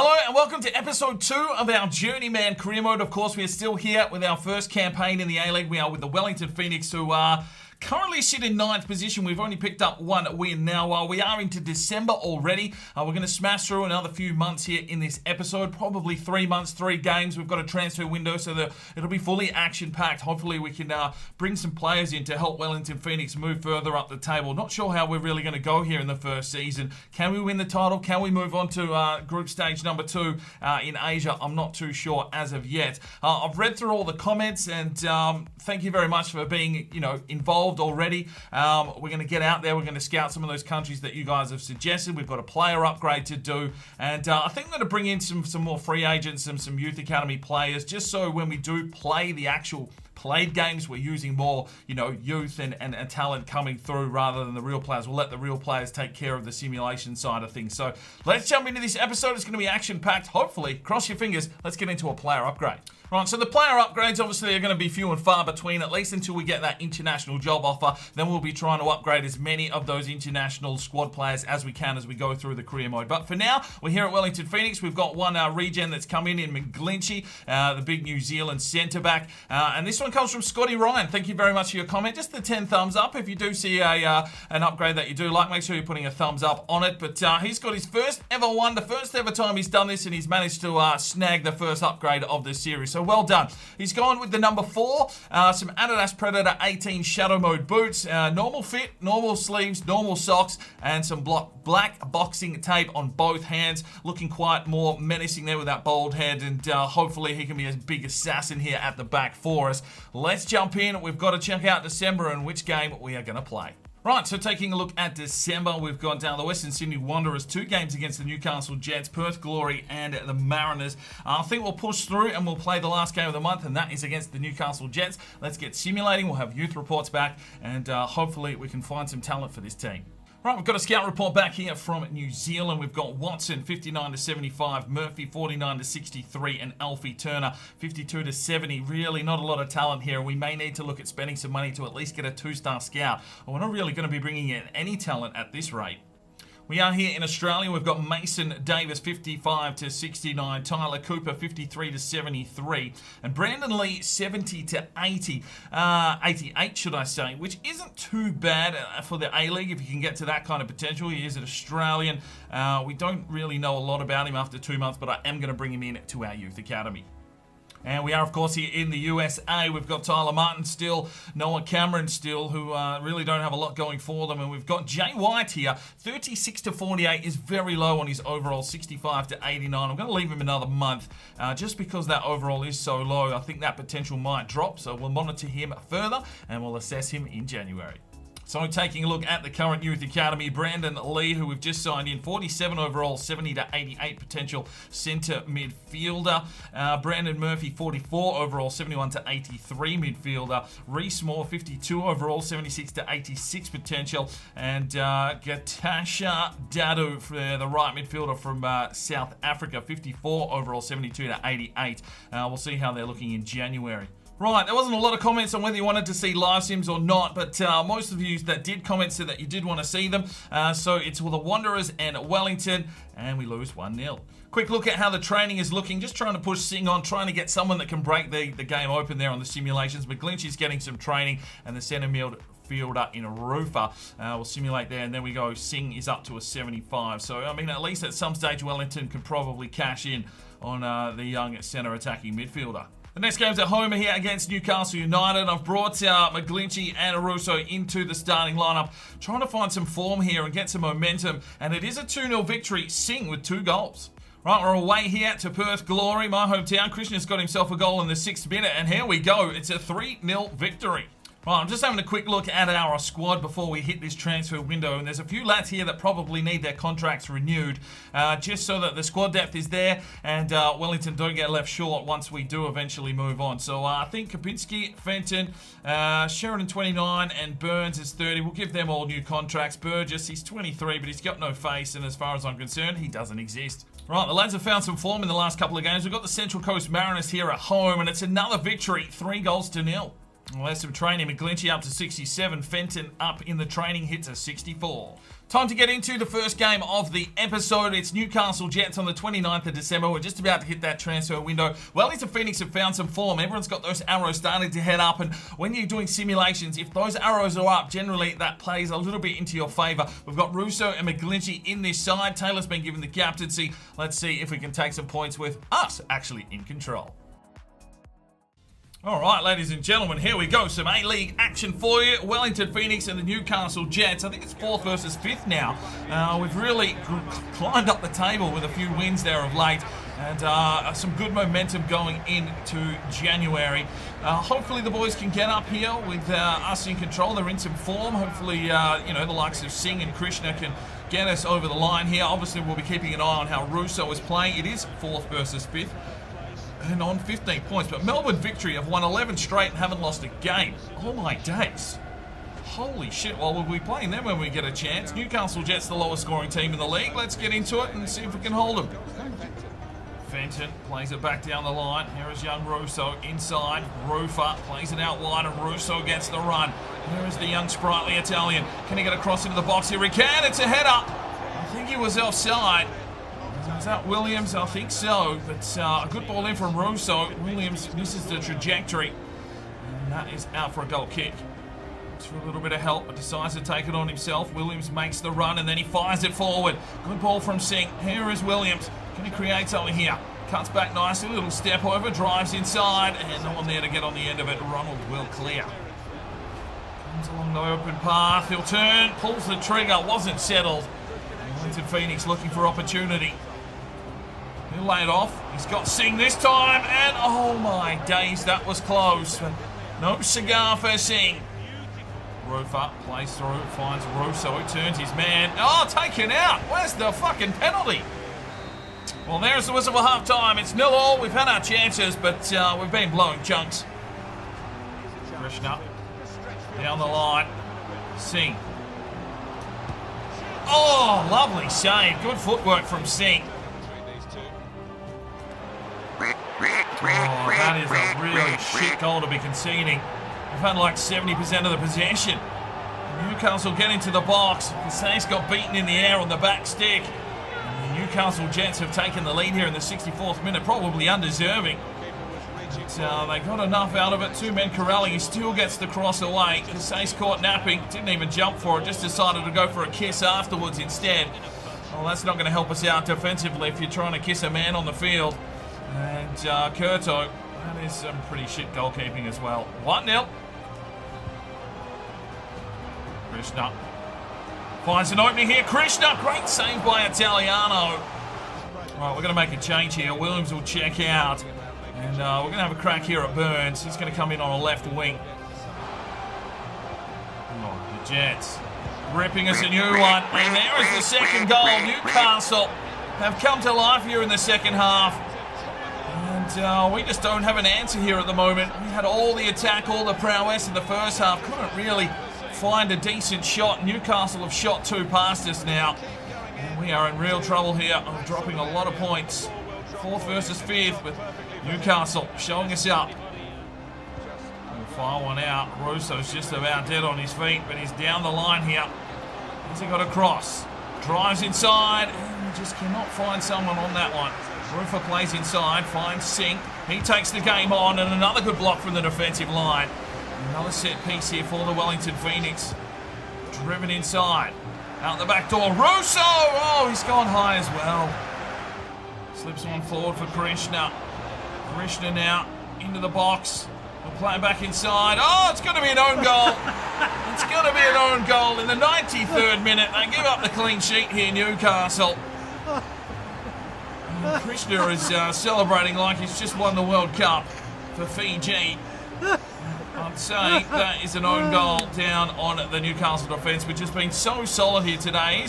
Hello and welcome to episode 2 of our Journeyman Career Mode. Of course, we are still here with our first campaign in the A-League. We are with the Wellington Phoenix, who are currently sit in 9th position. We've only picked up one win now. We are into December already. We're going to smash through another few months here in this episode. Probably 3 months, 3 games. We've got a transfer window, so that it'll be fully action-packed. Hopefully we can bring some players in to help Wellington Phoenix move further up the table. Not sure how we're really going to go here in the first season. Can we win the title? Can we move on to group stage number 2 in Asia? I'm not too sure as of yet. I've read through all the comments, and thank you very much for being, involved already. We're going to get out there. We're going to scout some of those countries that you guys have suggested. We've got a player upgrade to do, and I think I'm going to bring in some more free agents and some youth academy players, just so when we do play the actual played games, we're using more, youth and talent coming through rather than the real players. We'll let the real players take care of the simulation side of things. So let's jump into this episode. It's going to be action-packed. Hopefully, cross your fingers, let's get into a player upgrade. Right, so the player upgrades obviously are going to be few and far between, at least until we get that international job offer. Then we'll be trying to upgrade as many of those international squad players as we can as we go through the career mode. But for now, we're here at Wellington Phoenix. We've got one regen that's come in McGlinchey, the big New Zealand centre-back. And this one comes from Scotty Ryan. Thank you very much for your comment. Just the 10 thumbs up. If you do see an upgrade that you do like, make sure you're putting a thumbs up on it. But he's got his first ever one, the first ever time he's done this, and he's managed to snag the first upgrade of this series. So well done. He's gone with the number 4, some Adidas Predator 18 Shadow Mode boots, normal fit, normal sleeves, normal socks, and some black boxing tape on both hands. Looking quite more menacing there with that bald head, and hopefully he can be a big assassin here at the back for us. Let's jump in. We've got to check out December and which game we are going to play. Right, so taking a look at December, we've got the Western Sydney Wanderers, 2 games against the Newcastle Jets, Perth Glory, and the Mariners. I think we'll push through and we'll play the last game of the month, and that is against the Newcastle Jets. Let's get simulating. We'll have youth reports back, and hopefully we can find some talent for this team. Right, we've got a scout report back here from New Zealand. We've got Watson, 59-75, Murphy, 49-63, and Alfie Turner, 52-70. Really not a lot of talent here. We may need to look at spending some money to at least get a 2-star scout. We're not really going to be bringing in any talent at this rate. We are here in Australia. We've got Mason Davis, 55-69, Tyler Cooper, 53-73, and Brandon Lee, 70-80, 88 should I say, which isn't too bad for the A-League if you can get to that kind of potential. He is an Australian. We don't really know a lot about him after 2 months, but I am going to bring him in to our youth academy. And we are, of course, here in the USA. We've got Tyler Martin still, Noah Cameron still, who really don't have a lot going for them. And we've got Jay White here, 36-48 is very low on his overall, 65-89. I'm going to leave him another month just because that overall is so low. I think that potential might drop, so we'll monitor him further and we'll assess him in January. So taking a look at the current youth academy, Brandon Lee, who we've just signed in, 47 overall, 70-88 potential centre midfielder. Brandon Murphy, 44 overall, 71-83 midfielder. Reese Moore, 52 overall, 76-86 potential. And Gatasha Dadu, for the right midfielder from South Africa, 54 overall, 72-88. We'll see how they're looking in January. Right, there wasn't a lot of comments on whether you wanted to see live sims or not, but most of you that did comment said that you did want to see them. So it's with the Wanderers and Wellington, and we lose 1-0. Quick look at how the training is looking. Just trying to push Singh on, trying to get someone that can break the game open there on the simulations. McGlinchey's getting some training, and the centre midfielder in a Rufa will simulate there, and then we go. Singh is up to a 75. So, I mean, at least at some stage, Wellington could probably cash in on the young centre attacking midfielder. The next game's at home here against Newcastle United. I've brought McGlinchey and Aruso into the starting lineup, trying to find some form here and get some momentum. And it is a 2-0 victory, Singh with 2 goals. Right, we're away here to Perth Glory, my hometown. Christian's got himself a goal in the 6th minute, and here we go. It's a 3-0 victory. Right, I'm just having a quick look at our squad before we hit this transfer window, and there's a few lads here that probably need their contracts renewed, just so that the squad depth is there and Wellington don't get left short once we do eventually move on. So I think Kapinski, Fenton, Sheridan 29, and Burns is 30. We'll give them all new contracts. Burgess, he's 23, but he's got no face, and as far as I'm concerned, he doesn't exist. Right, the lads have found some form in the last couple of games. We've got the Central Coast Mariners here at home, and it's another victory, 3-0. Well, there's some training. McGlinchey up to 67. Fenton up in the training, hits a 64. Time to get into the first game of the episode. It's Newcastle Jets on the 29th of December. We're just about to hit that transfer window. Wellington Phoenix have found some form. Everyone's got those arrows starting to head up. And when you're doing simulations, if those arrows are up, generally that plays a little bit into your favour. We've got Russo and McGlinchey in this side. Taylor's been given the captaincy. Let's see if we can take some points with us actually in control. All right, ladies and gentlemen, here we go. Some A-League action for you. Wellington Phoenix and the Newcastle Jets. I think it's 4th versus 5th now. We've really climbed up the table with a few wins there of late. And some good momentum going into January. Hopefully the boys can get up here with us in control. They're in some form. Hopefully, the likes of Singh and Krishna can get us over the line here. Obviously, we'll be keeping an eye on how Russo is playing. It is 4th versus 5th. And on 15 points. But Melbourne Victory have won 11 straight and haven't lost a game. Oh my days. Holy shit. Well, we'll be playing them when we get a chance. Newcastle Jets, the lowest scoring team in the league. Let's get into it and see if we can hold them. Fenton plays it back down the line. Here is young Russo inside. Rufa plays it out wide and Russo gets the run. Here is the young sprightly Italian. Can he get across into the box? Here he can. It's a header. I think he was offside. Is that Williams? I think so. But a good ball in from Russo. Williams misses the trajectory. And that is out for a goal kick. Looks for a little bit of help, but decides to take it on himself. Williams makes the run and then he fires it forward. Good ball from Singh. Here is Williams. Can he create something here? Cuts back nicely. Little step over. Drives inside. And no one there to get on the end of it. Ronald will clear. Comes along the open path. He'll turn. Pulls the trigger. Wasn't settled. Wellington Phoenix looking for opportunity. He'll lay it off. He's got Singh this time. And oh my days, that was close. No cigar for Singh. Rufa plays through, finds Russo. He turns his man. Oh, taken out. Where's the fucking penalty? Well, there's the whistle for half time. It's 0-0. We've had our chances, but we've been blowing chunks. Krishna down the line. Singh. Oh, lovely save. Good footwork from Singh. Oh, that is a really shit goal to be conceding. We've had like 70% of the possession. Newcastle get into the box. Casey's got beaten in the air on the back stick. And the Newcastle Jets have taken the lead here in the 64th minute, probably undeserving. But, they got enough out of it. 2 men corralling. He still gets the cross away. Casey's caught napping. Didn't even jump for it. Just decided to go for a kiss afterwards instead. Well, that's not going to help us out defensively if you're trying to kiss a man on the field. And Kurto, that is some pretty shit goalkeeping as well. 1-0. Krishna finds an opening here. Krishna, great save by Italiano. Right, we're going to make a change here. Williams will check out. And we're going to have a crack here at Burns. He's going to come in on a left wing. Oh, the Jets ripping us a new one. And there is the second goal. Newcastle have come to life here in the second half. And we just don't have an answer here at the moment. We had all the attack, all the prowess in the first half. Couldn't really find a decent shot. Newcastle have shot 2 past us now. And we are in real trouble here of dropping a lot of points. 4th versus 5th, but Newcastle showing us up. We'll fire one out. Russo's just about dead on his feet, but he's down the line here. Has he got a cross? Drives inside, and just cannot find someone on that one. Rufa plays inside, finds Singh. He takes the game on, and another good block from the defensive line. Another set piece here for the Wellington Phoenix. Driven inside. Out the back door. Russo! Oh, he's gone high as well. Slips one forward for Krishna. Krishna now into the box. We'll play it back inside. Oh, it's going to be an own goal. It's going to be an own goal in the 93rd minute. They give up the clean sheet here, Newcastle. Krishna is celebrating like he's just won the World Cup for Fiji. I'd say that is an own goal down on the Newcastle defence, which has been so solid here today.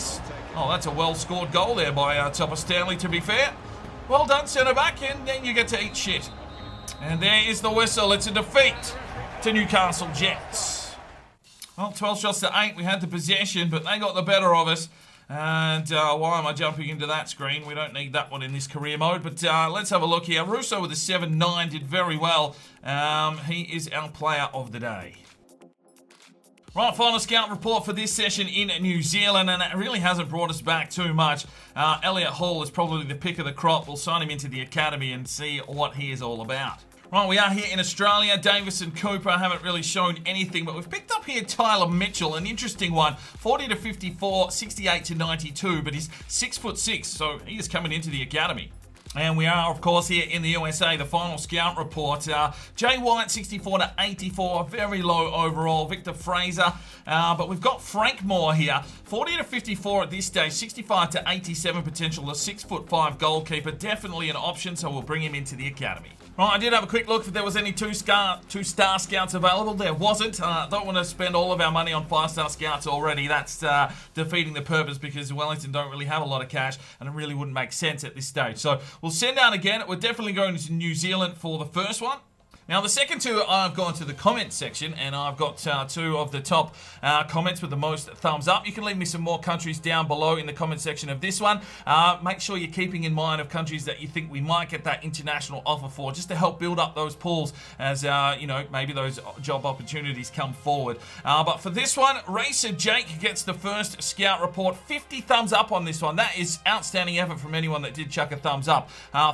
Oh, that's a well-scored goal there by Topper Stanley, to be fair. Well done, centre-back, and then you get to eat shit. And there is the whistle. It's a defeat to Newcastle Jets. Well, 12 shots to 8. We had the possession, but they got the better of us. And why am I jumping into that screen? We don't need that one in this career mode. But let's have a look here. Russo with a 7-9 did very well. He is our player of the day. Right, final scout report for this session in New Zealand, and it really hasn't brought us back too much. Elliot Hall is probably the pick of the crop. We'll sign him into the academy and see what he is all about. Right, we are here in Australia. Davis and Cooper haven't really shown anything, but we've picked up here Tyler Mitchell, an interesting one. 40 to 54, 68 to 92, but he's 6'6", so he is coming into the academy. And we are, of course, here in the USA, the final scout report. Jay White, 64 to 84, very low overall. Victor Fraser, but we've got Frank Moore here, 40 to 54 at this stage, 65 to 87 potential, a 6'5" goalkeeper, definitely an option, so we'll bring him into the academy. Right, I did have a quick look if there was any two-star scouts available. There wasn't. Don't want to spend all of our money on 5-star scouts already. That's defeating the purpose because Wellington don't really have a lot of cash and it really wouldn't make sense at this stage. So we'll send out again. We're definitely going to New Zealand for the first one. Now, the second two, I've gone to the comment section, and I've got two of the top comments with the most thumbs up. You can leave me some more countries down below in the comment section of this one. Make sure you're keeping in mind of countries that you think we might get that international offer for, just to help build up those pools as, you know, maybe those job opportunities come forward. But for this one, Racer Jake gets the first scout report. 50 thumbs up on this one. That is outstanding effort from anyone that did chuck a thumbs up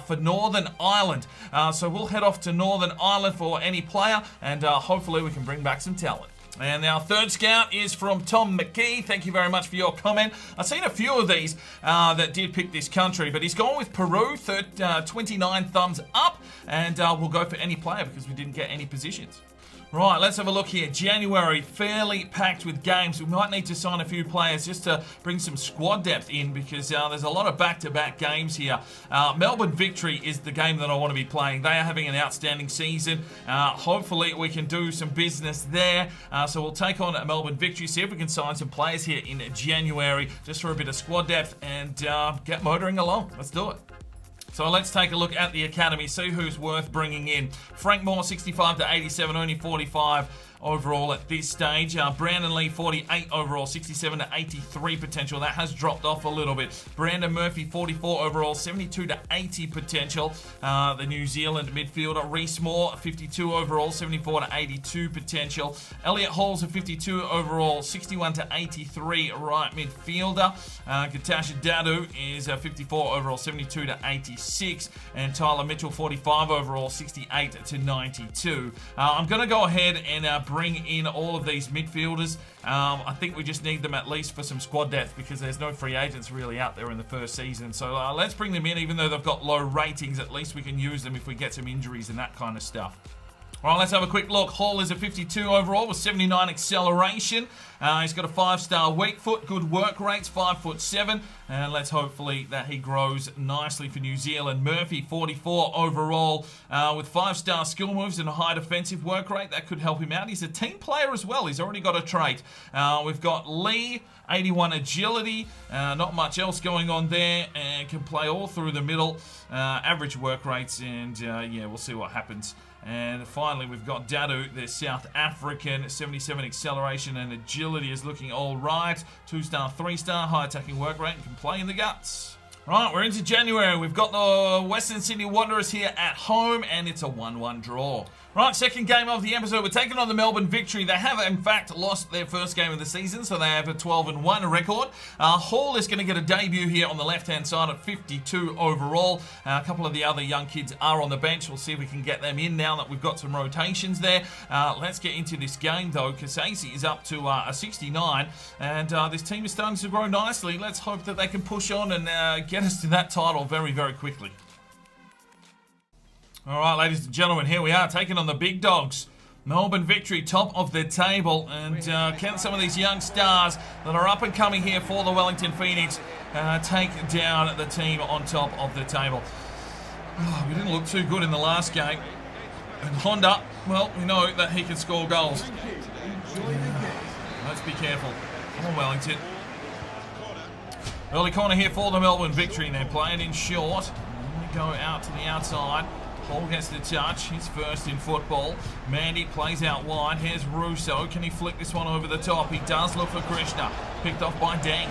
for Northern Ireland. So we'll head off to Northern Ireland for any player, and hopefully we can bring back some talent. And our third scout is from Tom McKee. Thank you very much for your comment. I've seen a few of these that did pick this country, but he's gone with Peru, 29 thumbs up, and we'll go for any player because we didn't get any positions. Right, let's have a look here. January, fairly packed with games. We might need to sign a few players just to bring some squad depth in because there's a lot of back-to-back games here. Melbourne Victory is the game that I want to be playing. They are having an outstanding season. Hopefully we can do some business there. So we'll take on Melbourne Victory, see if we can sign some players here in January just for a bit of squad depth and get motoring along. Let's do it. So let's take a look at the academy, see who's worth bringing in. Frank Moore, 65 to 87, only 45 overall at this stage. Brandon Lee, 48 overall, 67 to 83 potential. That has dropped off a little bit. Brandon Murphy, 44 overall, 72 to 80 potential. The New Zealand midfielder. Reece Moore, 52 overall, 74 to 82 potential. Elliot Hall's a 52 overall, 61 to 83 right midfielder. Katasha Dadu is a 54 overall, 72 to 86. And Tyler Mitchell, 45 overall, 68 to 92. I'm going to go ahead and bring in all of these midfielders. I think we just need them at least for some squad depth because there's no free agents really out there in the first season. So let's bring them in. Even though they've got low ratings, at least we can use them if we get some injuries and that kind of stuff. All right, let's have a quick look. Hall is a 52 overall with 79 acceleration. He's got a 5-star weak foot, good work rates, 5'7", and let's hopefully that he grows nicely for New Zealand. Murphy, 44 overall, with 5-star skill moves and a high defensive work rate. That could help him out. He's a team player as well. He's already got a trait. We've got Lee, 81 agility, not much else going on there, and can play all through the middle. Average work rates, and yeah, we'll see what happens. And finally, we've got Dadu, the South African, 77 acceleration and agility is looking all right. 2-star, 3-star, high attacking work rate and can play in the guts. Right, we're into January. We've got the Western Sydney Wanderers here at home, and it's a 1-1 draw. Right, second game of the episode. We're taking on the Melbourne Victory. They have, in fact, lost their first game of the season, so they have a 12-1 record. Hall is going to get a debut here on the left-hand side at 52 overall. A couple of the other young kids are on the bench. We'll see if we can get them in now that we've got some rotations there. Let's get into this game, though. Kasasi is up to a 69, and this team is starting to grow nicely. Let's hope that they can push on and get us to that title very, very quickly. All right, ladies and gentlemen, here we are taking on the big dogs. Melbourne Victory, top of the table. And can some of these young stars that are up and coming here for the Wellington Phoenix take down the team on top of the table? Oh, we didn't look too good in the last game. And Honda, well, we know that he can score goals. Let's be careful. Come on, Wellington. Early corner here for the Melbourne Victory. They're playing in short. And they go out to the outside. Hall gets the touch. He's first in football. Mandy plays out wide. Here's Russo. Can he flick this one over the top? He does look for Krishna. Picked off by Deng.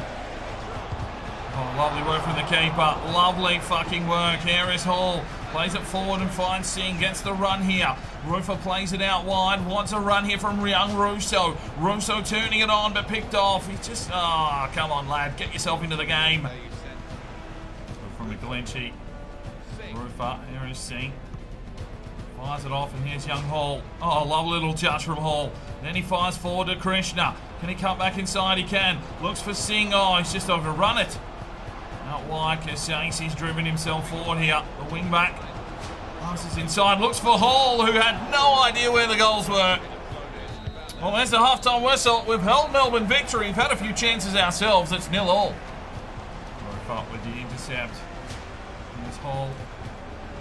Oh, lovely work from the keeper. Lovely fucking work. Here is Hall. Plays it forward and finds Singh. Gets the run here. Rufa plays it out wide. Wants a run here from young Russo. Russo turning it on, but picked off. He's just... Oh, come on, lad. Get yourself into the game. From McGlinchey. Rufa. Here is Singh. Fires it off, and here's young Hall. Oh, lovely little touch from Hall. Then he fires forward to Krishna. Can he cut back inside? He can. Looks for Singh. Oh, he's just overrun it. Not wide. Casase, he's driven himself forward here. The wing back. Passes inside. Looks for Hall, who had no idea where the goals were. Well, there's the half-time whistle. We've held Melbourne victory. We've had a few chances ourselves. It's 0-0. Up with the intercept. Here's Hall.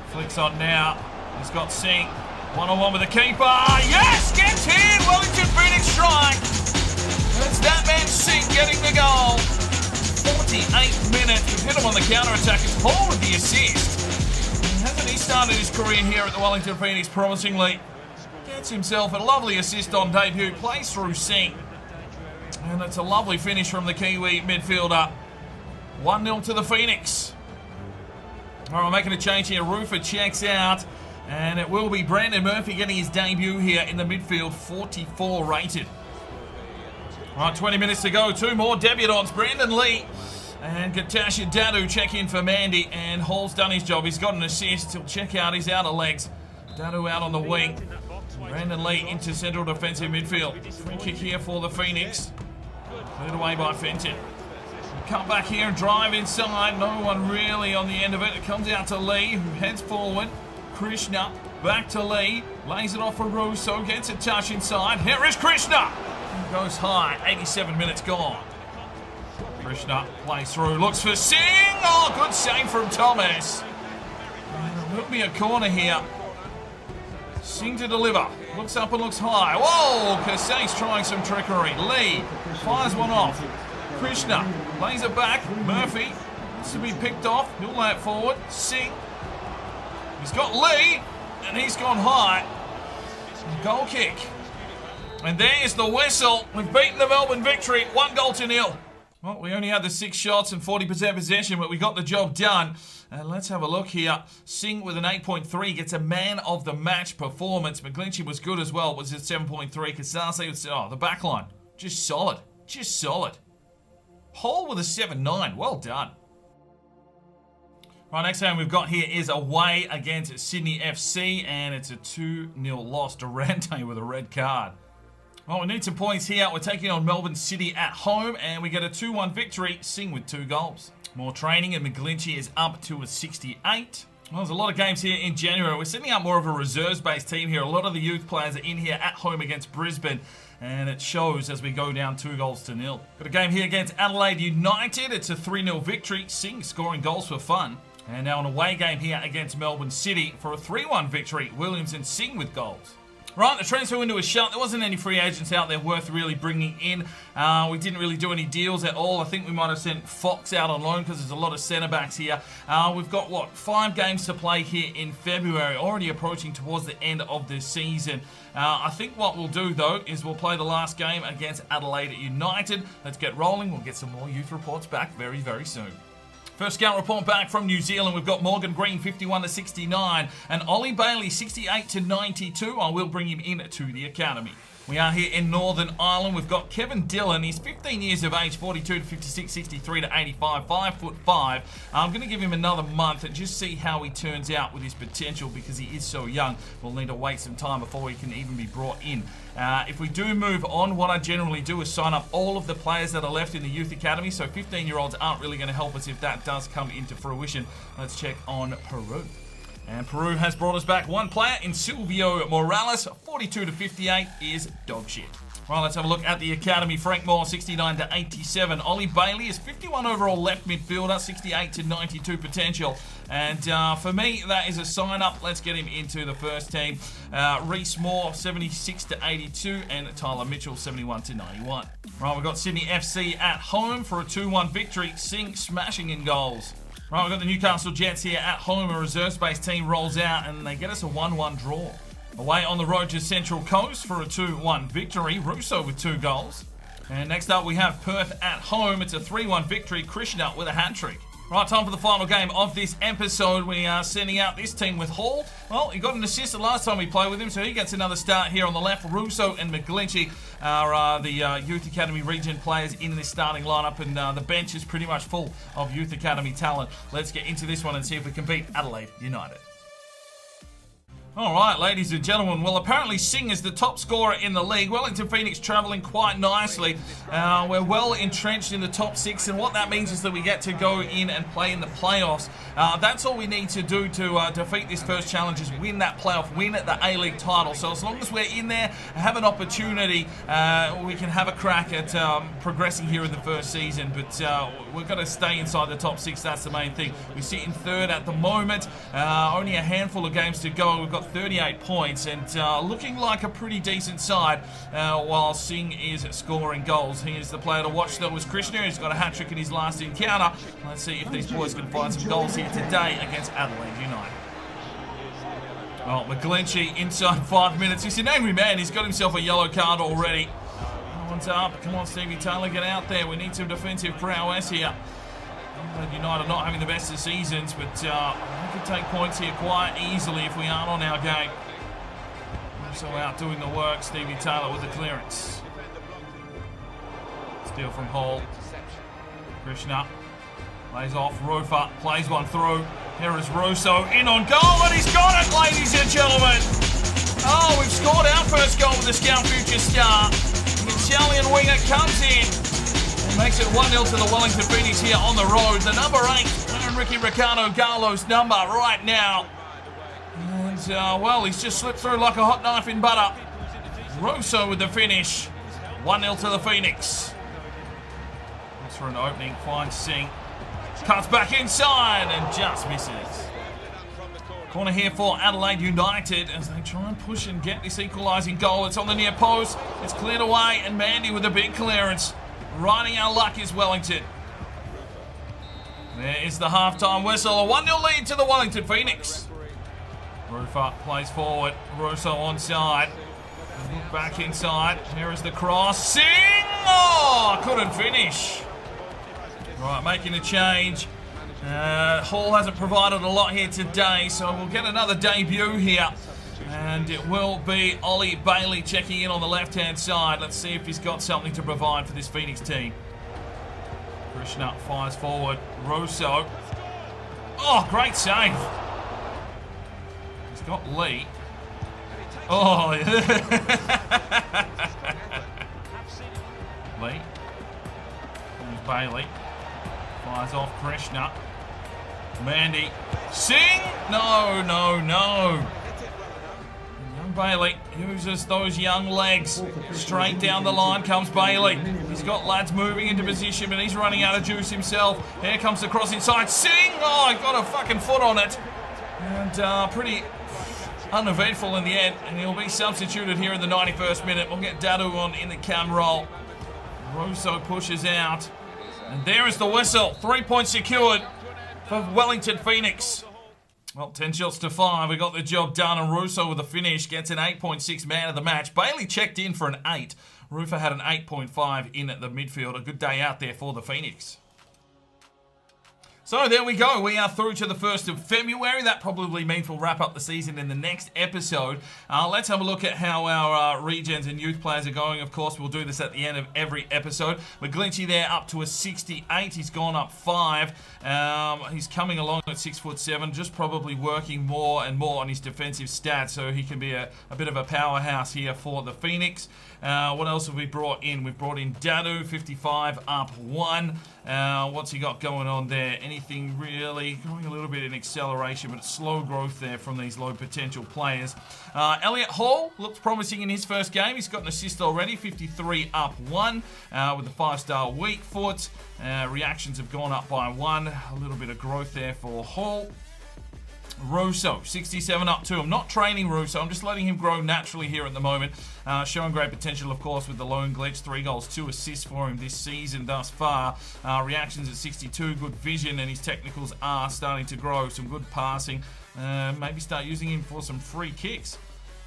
Flicks on now. He's got Singh. One-on-one with the keeper. Yes! Gets in! Wellington Phoenix strike. It's that man Singh getting the goal. 48 minutes. We've hit him on the counter-attack. It's Hall with the assist. Hasn't he started his career here at the Wellington Phoenix promisingly? Gets himself a lovely assist on debut. Plays through Singh. And it's a lovely finish from the Kiwi midfielder. 1-0 to the Phoenix. All right, we're making a change here. Rufa checks out. And it will be Brandon Murphy getting his debut here in the midfield. 44 rated. All right, 20 minutes to go. Two more debutants. Brandon Lee and Katasha Dadu check in for Mandy. And Hall's done his job. He's got an assist. He'll check out his outer legs. Dadu out on the wing. Brandon Lee into central defensive midfield. Free kick here for the Phoenix. Cleared away by Fenton. Come back here and drive inside. No one really on the end of it. It comes out to Lee, who heads forward. Krishna back to Lee. Lays it off for Russo. Gets a touch inside. Here is Krishna. Goes high. 87 minutes gone. Krishna plays through. Looks for Singh. Oh, good save from Thomas. And it'll be a corner here. Singh to deliver. Looks up and looks high. Whoa! Kasa's trying some trickery. Lee fires one off. Krishna plays it back. Murphy wants to be picked off. He'll lay it forward. Singh. He's got Lee, and he's gone high. Goal kick. And there's the whistle. We've beaten the Melbourne victory. 1-0. Well, we only had the 6 shots and 40% possession, but we got the job done. And let's have a look here. Singh with an 8.3 gets a man of the match performance. McGlinchey was good as well. Was at 7.3. Kasase was, the back line. Just solid. Just solid. Hall with a 7.9. Well done. Right, next game we've got here is away against Sydney FC, and it's a 2-0 loss. Durante with a red card. Well, we need some points here. We're taking on Melbourne City at home, and we get a 2-1 victory. Singh with 2 goals. More training, and McGlinchey is up to a 68. Well, there's a lot of games here in January. We're setting up more of a reserves-based team here. A lot of the youth players are in here at home against Brisbane, and it shows as we go down 2-0. Got a game here against Adelaide United. It's a 3-0 victory. Singh scoring goals for fun. And now an away game here against Melbourne City for a 3-1 victory. Williams and Singh with goals. Right, the transfer window is shut. There wasn't any free agents out there worth really bringing in. We didn't really do any deals at all. I think we might have sent Fox out on loan because there's a lot of centre-backs here. We've got, 5 games to play here in February, already approaching towards the end of the season. I think what we'll do, though, is we'll play the last game against Adelaide United. Let's get rolling. We'll get some more youth reports back very, very soon. First scout report back from New Zealand. We've got Morgan Green, 51-69, and Ollie Bailey, 68-92. I will bring him in to the academy. We are here in Northern Ireland. We've got Kevin Dillon. He's 15 years of age, 42-56, 63-85, 5'5". I'm going to give him another month and just see how he turns out with his potential because he is so young. We'll need to wait some time before he can even be brought in. If we do move on, what I generally do is sign up all of the players that are left in the youth academy. So 15-year-olds aren't really going to help us if that does come into fruition. Let's check on Peru. And Peru has brought us back one player in Silvio Morales. 42-58 is dog shit. Right, let's have a look at the academy. Frank Moore, 69-87. Ollie Bailey is 51 overall left midfielder, 68-92 potential. And for me, that is a sign-up. Let's get him into the first team. Reece Moore, 76-82. And Tyler Mitchell, 71-91. Right, we've got Sydney FC at home for a 2-1 victory. Singh smashing in goals. Right, we've got the Newcastle Jets here at home. A reserves-based team rolls out and they get us a 1-1 draw. Away on the road to Central Coast for a 2-1 victory. Russo with 2 goals. And next up, we have Perth at home. It's a 3-1 victory. Krishna with a hat-trick. Right, time for the final game of this episode. We are sending out this team with Hall. Well, he got an assist the last time we played with him, so he gets another start here on the left. Russo and McGlinchey are the Youth Academy region players in this starting lineup, and the bench is pretty much full of Youth Academy talent. Let's get into this one and see if we can beat Adelaide United. All right, ladies and gentlemen, well, apparently Singh is the top scorer in the league. Wellington Phoenix travelling quite nicely. We're well entrenched in the top 6, and what that means is that we get to go in and play in the playoffs. That's all we need to do to defeat this first challenge, is win that playoff, win at the A-League title. So as long as we're in there, have an opportunity, we can have a crack at progressing here in the first season. But we've got to stay inside the top 6. That's the main thing. We sit in 3rd at the moment. Only a handful of games to go. We've got 38 points and looking like a pretty decent side while Singh is scoring goals. He is the player to watch though, is Krishna. He's got a hat-trick in his last encounter. Let's see if these boys can find some goals here today against Adelaide United. Well, McGlinchey inside 5 minutes. He's an angry man. He's got himself a yellow card already. One's up. Come on, Stevie Taylor, get out there. We need some defensive prowess here. United not having the best of seasons, but we could take points here quite easily if we aren't on our game. Also out doing the work, Stevie Taylor with the clearance. Steal from Hall. Krishna lays off. Rufa plays one through. Here is Russo in on goal, and he's got it, ladies and gentlemen. Oh, we've scored our first goal with the Scout Future star. The Italian winger comes in. Makes it 1-0 to the Wellington Phoenix here on the road. The number 8, and Ricky Ricardo Gallo's number right now. And, well, he's just slipped through like a hot knife in butter. Russo with the finish. 1-0 to the Phoenix. Looks for an opening, finds Singh. Cuts back inside and just misses. Corner here for Adelaide United as they try and push and get this equalising goal. It's on the near post. It's cleared away, and Mandy with a big clearance. Riding our luck is Wellington. There is the half-time whistle. A 1-0 lead to the Wellington Phoenix. Rufa plays forward. Russo onside. Back inside. Here is the cross. Singh! Oh, couldn't finish. Right, making a change. Hall hasn't provided a lot here today, so we'll get another debut here. And it will be Ollie Bailey checking in on the left-hand side. Let's see if he's got something to provide for this Phoenix team. Krishna fires forward. Russo. Oh, great save. He's got Lee. Oh, yeah. Lee. There's Bailey. Fires off Krishna. Mandy. Singh! No, no, no. Bailey uses those young legs. Straight down the line comes Bailey. He's got lads moving into position, but he's running out of juice himself. Here comes the cross inside. Singh! Oh, he got a fucking foot on it. And pretty uneventful in the end. And he'll be substituted here in the 91st minute. We'll get Dadu on in the cam roll. Russo pushes out. And there is the whistle. 3 points secured for Wellington Phoenix. Well, 10 shots to 5. We got the job done, and Russo with the finish gets an 8.6 man of the match. Bailey checked in for an 8. Rufa had an 8.5 in at the midfield. A good day out there for the Phoenix. So there we go. We are through to the 1st of February. That probably means we'll wrap up the season in the next episode. Let's have a look at how our regions and youth players are going. Of course, we'll do this at the end of every episode. McGlinchey there up to a 68. He's gone up 5. He's coming along at 6'7", just probably working more and more on his defensive stats so he can be a bit of a powerhouse here for the Phoenix. What else have we brought in? We've brought in Dadu, 55, up 1. What's he got going on there? Anything really? Going a little bit in acceleration, but slow growth there from these low potential players. Elliot Hall looks promising in his first game. He's got an assist already, 53, up 1, with a 5-star weak foot. Reactions have gone up by 1. A little bit of growth there for Hall. Russo, 67 up 2. I'm not training Russo. I'm just letting him grow naturally here at the moment. Showing great potential, of course, with the lone glitch. 3 goals, 2 assists for him this season thus far. Reactions at 62, good vision, and his technicals are starting to grow. Some good passing. Maybe start using him for some free kicks.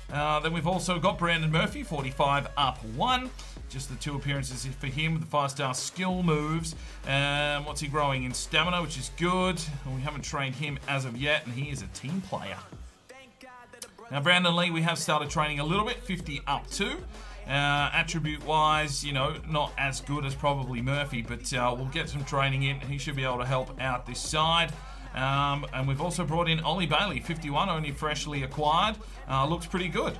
Then we've also got Brandon Murphy, 45 up 1. Just the 2 appearances for him with the 5-star skill moves. What's he growing in stamina, which is good. We haven't trained him as of yet, and he is a team player. Now, Brandon Lee, we have started training a little bit, 50 up 2. Attribute-wise, you know, not as good as probably Murphy, but we'll get some training in. He should be able to help out this side. And we've also brought in Ollie Bailey, 51, only freshly acquired. Looks pretty good.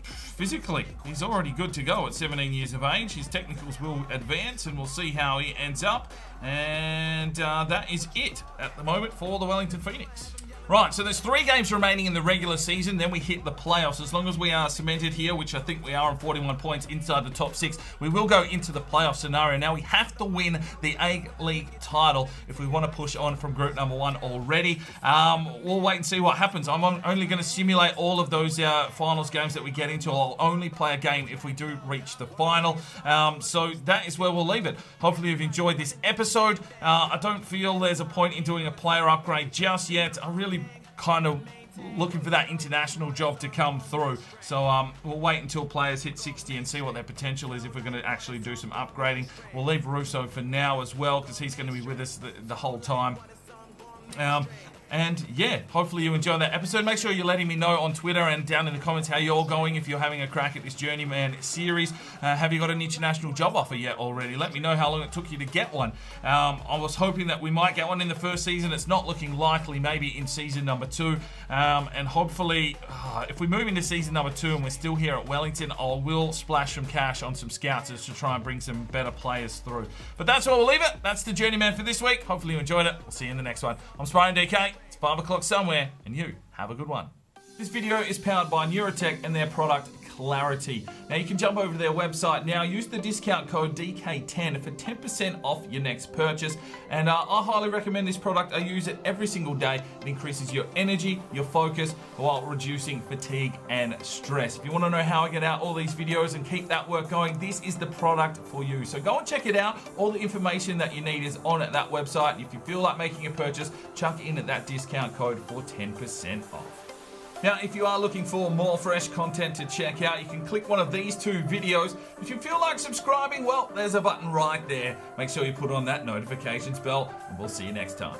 Physically, he's already good to go at 17 years of age. His technicals will advance, and we'll see how he ends up. And that is it at the moment for the Wellington Phoenix. Right, so there's 3 games remaining in the regular season, then we hit the playoffs. As long as we are cemented here, which I think we are on 41 points inside the top 6, we will go into the playoff scenario. Now, we have to win the A-League title if we want to push on from group number 1 already. We'll wait and see what happens. I'm only going to simulate all of those finals games that we get into. I'll only play a game if we do reach the final. So that is where we'll leave it. Hopefully you've enjoyed this episode. I don't feel there's a point in doing a player upgrade just yet. I really kind of looking for that international job to come through. So we'll wait until players hit 60 and see what their potential is if we're going to actually do some upgrading. We'll leave Russo for now as well because he's going to be with us the whole time. And yeah, hopefully you enjoyed that episode. Make sure you're letting me know on Twitter and down in the comments how you're going if you're having a crack at this Journeyman series. Have you got an international job offer yet already? Let me know how long it took you to get one. I was hoping that we might get one in the first season. It's not looking likely, maybe in season number 2. And hopefully, if we move into season number 2 and we're still here at Wellington, I will splash some cash on some scouts to try and bring some better players through. But that's where we'll leave it. That's the Journeyman for this week. Hopefully you enjoyed it. We'll see you in the next one. I'm Sparring DK. It's 5 o'clock somewhere, and you have a good one. This video is powered by Neurotech and their product Clarity. Now you can jump over to their website now, use the discount code DK10 for 10% off your next purchase. And I highly recommend this product. I use it every single day. It increases your energy, your focus, while reducing fatigue and stress. If you want to know how I get out all these videos and keep that work going, this is the product for you. So go and check it out. All the information that you need is on at that website. If you feel like making a purchase, chuck in at that discount code for 10% off. Now, if you are looking for more fresh content to check out, you can click one of these 2 videos. If you feel like subscribing, well, there's a button right there. Make sure you put on that notifications bell, and we'll see you next time.